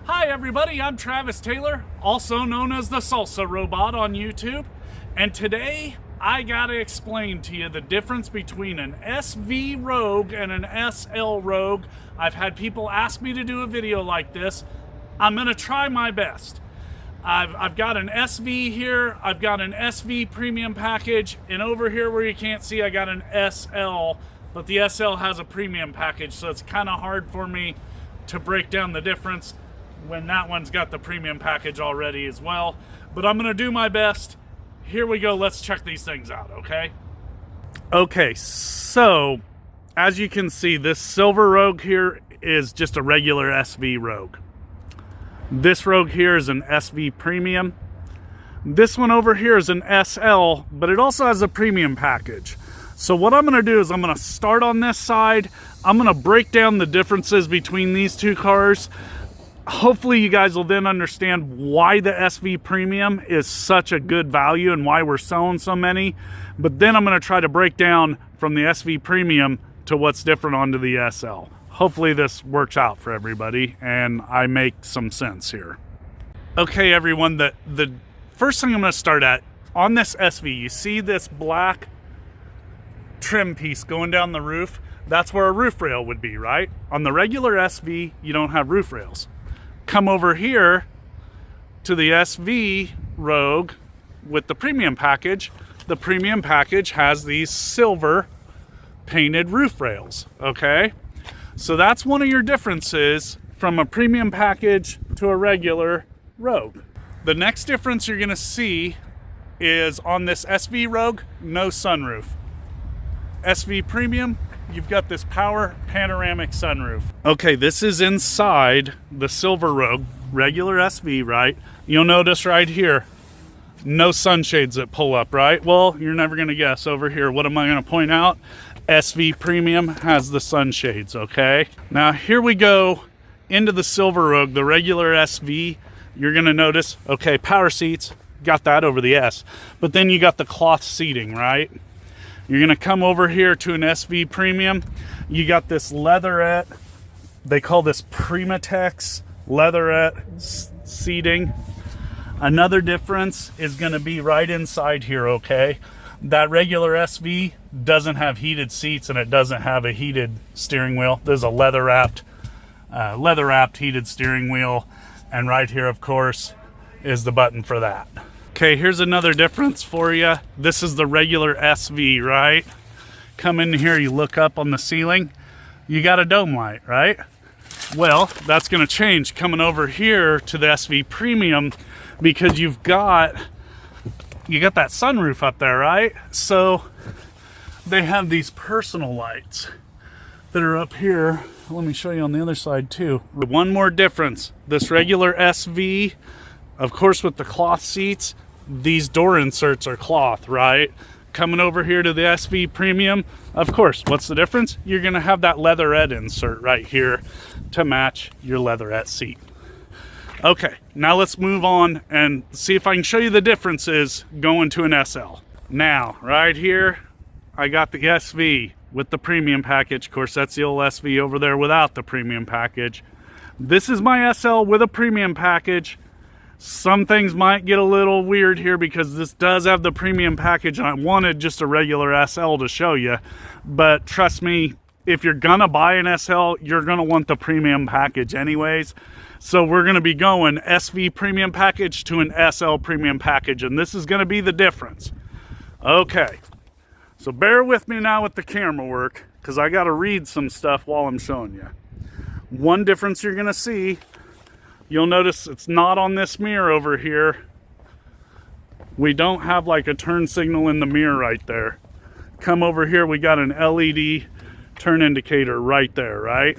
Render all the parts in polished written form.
Hi everybody, I'm Travis Taylor, also known as the Salsa Robot on YouTube, and today I gotta explain to you the difference between an SV Rogue and an SL Rogue. I've had people ask me to do a video like this. I'm gonna try my best. I've got an SV here, I've got an SV premium package, and over here where you can't see I got an SL, but the SL has a premium package, so it's kind of hard for me to break down the difference when that one's got the premium package already as well. But I'm gonna do my best. Here we go, let's check these things out, okay? Okay, so as you can see, this silver Rogue here is just a regular SV Rogue. This Rogue here is an SV Premium. This one over here is an SL, but it also has a premium package. So what I'm gonna do is I'm gonna start on this side. I'm gonna break down the differences between these two cars. Hopefully you guys will then understand why the SV Premium is such a good value and why we're selling so many. But then I'm gonna try to break down from the SV Premium to what's different onto the SL. Hopefully this works out for everybody and I make some sense here. Okay everyone, the first thing I'm gonna start at, on this SV, you see this black trim piece going down the roof? That's where a roof rail would be, right? On the regular SV, you don't have roof rails. Come over here to the SV Rogue with the premium package. The premium package has these silver painted roof rails, okay? So that's one of your differences from a premium package to a regular Rogue. The next difference you're gonna see is on this SV Rogue, no sunroof. SV Premium, you've got this power panoramic sunroof. Okay, this is inside the silver Rogue, regular SV, right? You'll notice right here, no sunshades that pull up, right? Well, you're never gonna guess over here. What am I gonna point out? SV Premium has the sunshades, okay? Now here we go into the silver Rogue, the regular SV. You're gonna notice, okay, power seats, got that over the S. But then you got the cloth seating, right? You're gonna come over here to an SV Premium. You got this leatherette, they call this Primatex leatherette seating. Another difference is gonna be right inside here, okay? That regular SV doesn't have heated seats and it doesn't have a heated steering wheel. There's a leather wrapped heated steering wheel. And right here, of course, is the button for that. Okay, here's another difference for you. This is the regular SV, right? Come in here, you look up on the ceiling, you got a dome light, right? Well, that's gonna change coming over here to the SV Premium because you got that sunroof up there, right? So they have these personal lights that are up here. Let me show you on the other side too. One more difference, this regular SV, of course with the cloth seats, these door inserts are cloth, right? Coming over here to the SV Premium, of course, what's the difference? You're gonna have that leatherette insert right here to match your leatherette seat. Okay, now let's move on and see if I can show you the differences going to an SL. Now, right here, I got the SV with the premium package. Of course, that's the old SV over there without the premium package. This is my SL with a premium package. Some things might get a little weird here because this does have the premium package and I wanted just a regular SL to show you. But trust me, if you're gonna buy an SL, you're gonna want the premium package anyways. So we're gonna be going SV premium package to an SL premium package, and this is gonna be the difference. Okay, so bear with me now with the camera work because I gotta read some stuff while I'm showing you. One difference you're gonna see, you'll notice it's not on this mirror over here. We don't have like a turn signal in the mirror right there. Come over here, we got an LED turn indicator right there, right?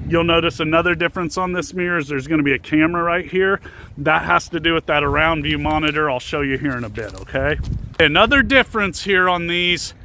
You'll notice another difference on this mirror is there's gonna be a camera right here. That has to do with that around view monitor. I'll show you here in a bit, okay? Another difference here on these,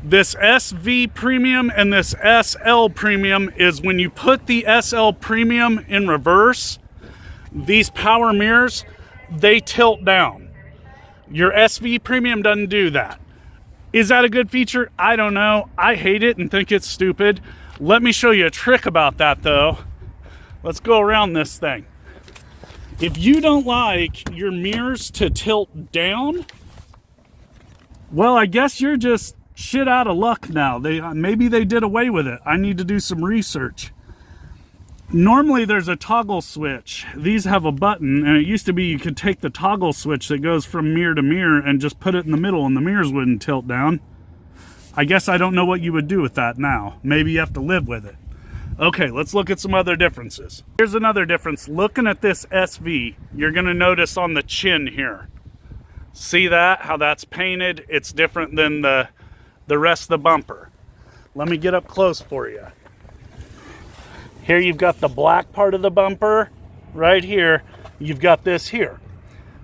this SV Premium and this SL Premium is when you put the SL Premium in reverse, these power mirrors, they tilt down. Your SV Premium doesn't do that. Is that a good feature? I don't know. I hate it and think it's stupid. Let me show you a trick about that though. Let's go around this thing. If you don't like your mirrors to tilt down, well, I guess you're just shit out of luck now. Maybe they did away with it. I need to do some research. Normally there's a toggle switch. These have a button, and it used to be you could take the toggle switch that goes from mirror to mirror and just put it in the middle and the mirrors wouldn't tilt down. I guess I don't know what you would do with that now. Maybe you have to live with it. Okay, let's look at some other differences. Here's another difference. Looking at this SV, you're gonna notice on the chin here. See that, how that's painted? It's different than the rest of the bumper. Let me get up close for you. Here you've got the black part of the bumper. Right here, you've got this here.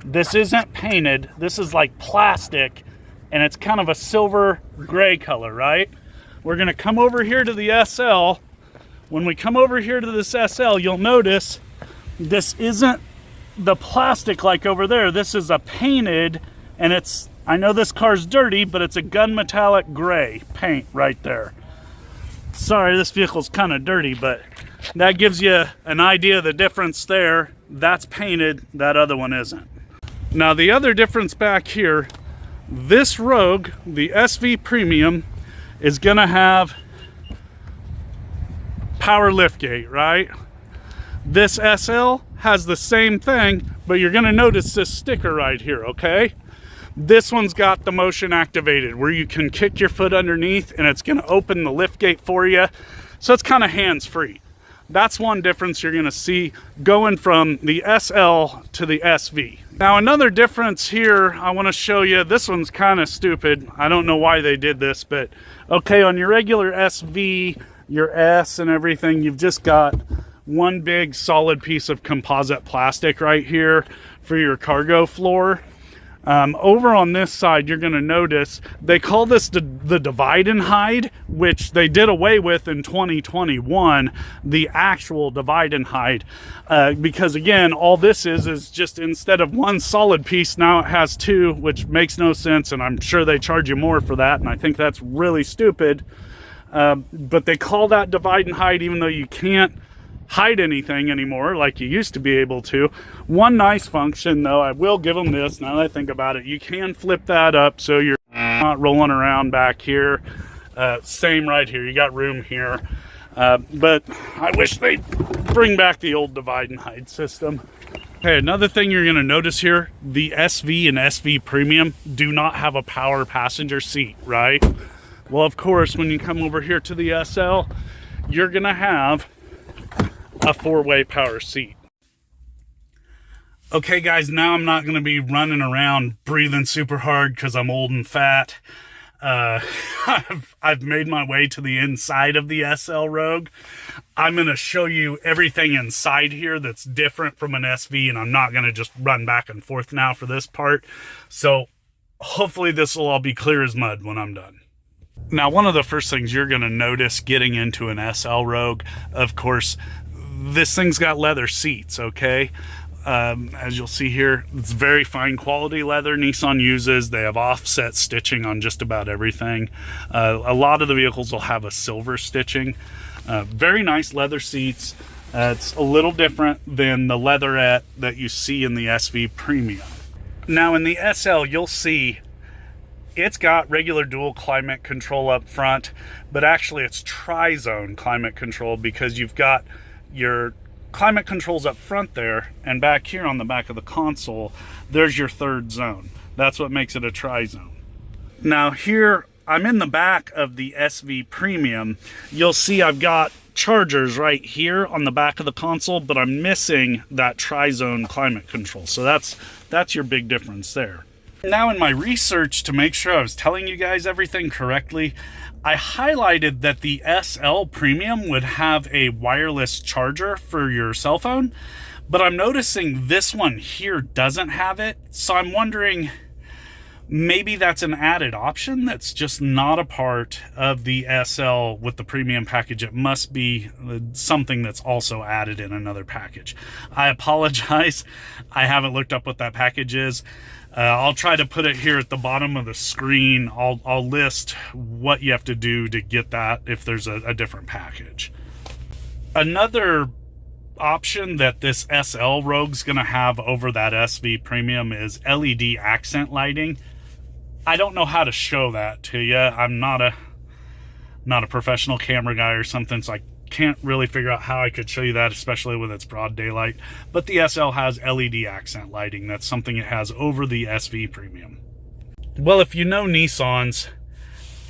This isn't painted. This is like plastic, and it's kind of a silver gray color, right? We're gonna come over here to the SL. When we come over here to this SL, you'll notice this isn't the plastic like over there. This is a painted, and it's, I know this car's dirty, but it's a gunmetallic gray paint right there. Sorry, this vehicle's kind of dirty, but that gives you an idea of the difference there. That's painted, that other one isn't. Now the other difference back here, this Rogue, the SV Premium, is gonna have power liftgate, right? This SL has the same thing, but you're gonna notice this sticker right here, okay? This one's got the motion activated where you can kick your foot underneath and it's gonna open the liftgate for you. So it's kind of hands-free. That's one difference you're gonna see going from the SL to the SV. Now another difference here I wanna show you, this one's kind of stupid. I don't know why they did this, but okay, on your regular SV, your S and everything, you've just got one big solid piece of composite plastic right here for your cargo floor. Over on this side, you're gonna notice they call this the Dividen Hide, which they did away with in 2021, the actual Dividen Hide, because again, all this is just instead of one solid piece, now it has two, which makes no sense, and I'm sure they charge you more for that, and I think that's really stupid. But they call that Divide and Hide even though you can't hide anything anymore like you used to be able to. One nice function though, I will give them this now that I think about it, you can flip that up so you're not rolling around back here. Same right here, you got room here. But I wish they'd bring back the old Divide and Hide system. Okay, another thing you're gonna notice here, the SV and SV Premium do not have a power passenger seat, right? Well, of course, when you come over here to the SL, you're gonna have a four-way power seat. Okay, guys, now I'm not gonna be running around breathing super hard because I'm old and fat. I've made my way to the inside of the SL Rogue. I'm gonna show you everything inside here that's different from an SV, and I'm not gonna just run back and forth now for this part. So hopefully this will all be clear as mud when I'm done. Now, one of the first things you're going to notice getting into an SL Rogue, of course, this thing's got leather seats, okay? As you'll see here, it's very fine quality leather Nissan uses. They have offset stitching on just about everything. A lot of the vehicles will have a silver stitching. Very nice leather seats. It's a little different than the leatherette that you see in the SV Premium. Now, in the SL, you'll see it's got regular dual climate control up front, but actually it's tri-zone climate control because you've got your climate controls up front there, and back here on the back of the console, there's your third zone. That's what makes it a tri-zone. Now here, I'm in the back of the SV Premium. You'll see I've got chargers right here on the back of the console, but I'm missing that tri-zone climate control. So that's your big difference there. Now in my research to make sure I was telling you guys everything correctly, I highlighted that the SL Premium would have a wireless charger for your cell phone, but I'm noticing this one here doesn't have it. So I'm wondering, maybe that's an added option that's just not a part of the SL with the Premium package. It must be something that's also added in another package. I apologize. I haven't looked up what that package is. I'll try to put it here at the bottom of the screen. I'll list what you have to do to get that if there's a different package. Another option that this SL Rogue's gonna have over that SV Premium is LED accent lighting. I don't know how to show that to you. I'm not a professional camera guy or something, so I can't really figure out how I could show you that, especially when it's broad daylight. But the SL has LED accent lighting. That's something it has over the SV Premium. Well, if you know Nissans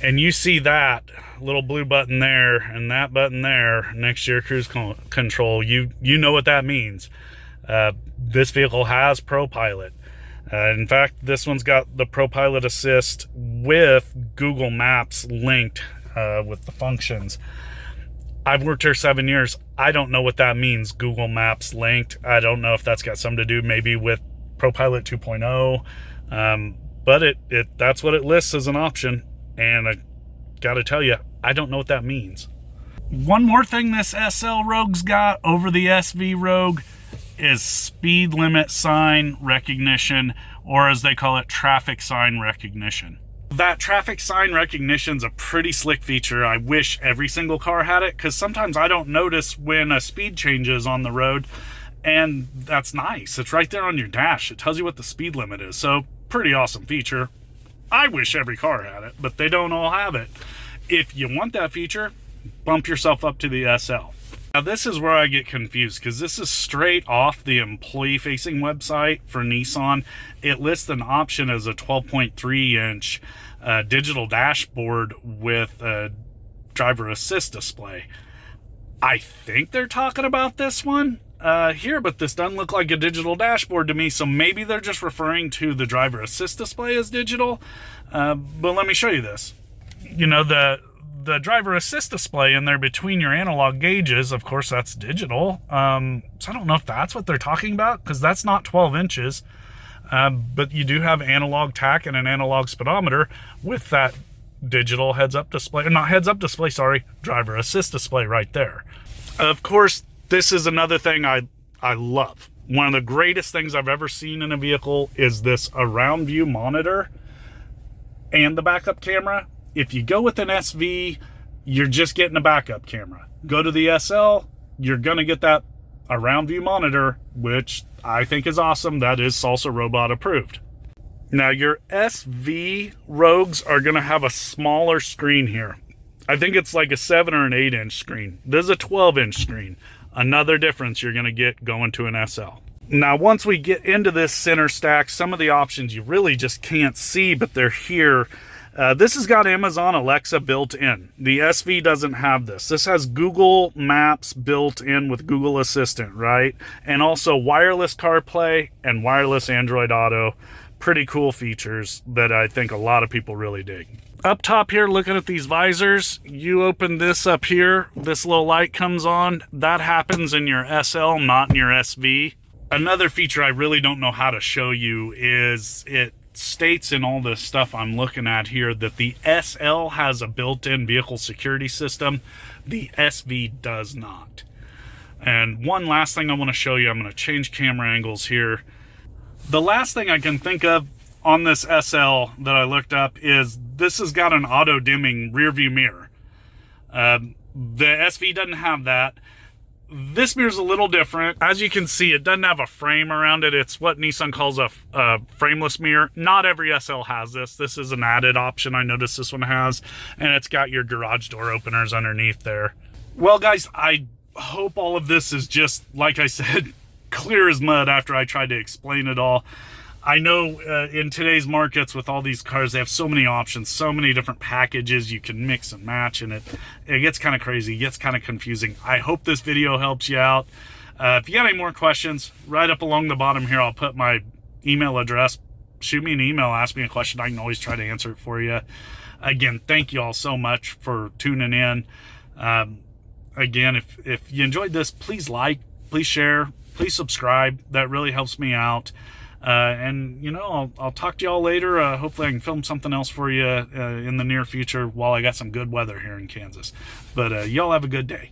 and you see that little blue button there and that button there next to your cruise control, you know what that means. This vehicle has ProPilot. In fact, this one's got the ProPilot Assist with Google Maps linked with the functions. I've worked here 7 years. I don't know what that means, Google Maps linked. I don't know if that's got something to do maybe with ProPilot 2.0. But that's what it lists as an option. And I gotta tell you, I don't know what that means. One more thing this SL Rogue's got over the SV Rogue is speed limit sign recognition, or as they call it, traffic sign recognition. That traffic sign recognition's a pretty slick feature. I wish every single car had it, because sometimes I don't notice when a speed change is on the road, and that's nice. It's right there on your dash. It tells you what the speed limit is, so pretty awesome feature. I wish every car had it, but they don't all have it. If you want that feature, bump yourself up to the SL. Now this is where I get confused, because this is straight off the employee-facing website for Nissan. It lists an option as a 12.3-inch digital dashboard with a driver assist display. I think they're talking about this one here, but this doesn't look like a digital dashboard to me, so maybe they're just referring to the driver assist display as digital. But let me show you this. You know, the driver assist display in there between your analog gauges, of course, that's digital. So I don't know if that's what they're talking about, because that's not 12 inches. But you do have analog tach and an analog speedometer with that digital heads-up display, or not heads-up display, sorry, driver assist display right there. Of course, this is another thing I love. One of the greatest things I've ever seen in a vehicle is this around view monitor and the backup camera. If you go with an SV, you're just getting a backup camera. Go to the SL, you're gonna get that around view monitor, which I think is awesome. That is TheSalsaRobot approved. Now your SV Rogues are gonna have a smaller screen here. I think it's like a 7 or an 8-inch screen. This is a 12-inch screen. Another difference you're gonna get going to an SL. Now, once we get into this center stack, some of the options you really just can't see, but they're here. This has got Amazon Alexa built in. The SV doesn't have this. This has Google Maps built in with Google Assistant, right? And also wireless CarPlay and wireless Android Auto. Pretty cool features that I think a lot of people really dig. Up top here, looking at these visors, you open this up here, this little light comes on. That happens in your SL, not in your SV. Another feature I really don't know how to show you is it states in all this stuff I'm looking at here that the SL has a built-in vehicle security system. The SV does not. And one last thing I want to show you, I'm going to change camera angles here. The last thing I can think of on this SL that I looked up is this has got an auto-dimming rear view mirror. The SV doesn't have that. This mirror's a little different. As you can see, it doesn't have a frame around it. It's what Nissan calls a frameless mirror. Not every SL has this. This is an added option I noticed this one has. And it's got your garage door openers underneath there. Well, guys, I hope all of this is just, like I said, clear as mud after I tried to explain it all. I know in today's markets with all these cars, they have so many options, so many different packages you can mix and match, and it gets kind of crazy, it gets kind of confusing. I hope this video helps you out. If you got any more questions, right up along the bottom here, I'll put my email address. Shoot me an email, ask me a question. I can always try to answer it for you. Again, thank you all so much for tuning in. Again, if you enjoyed this, please like, please share, please subscribe. That really helps me out. And you know, I'll talk to y'all later. Hopefully I can film something else for you in the near future while I got some good weather here in Kansas. But y'all have a good day.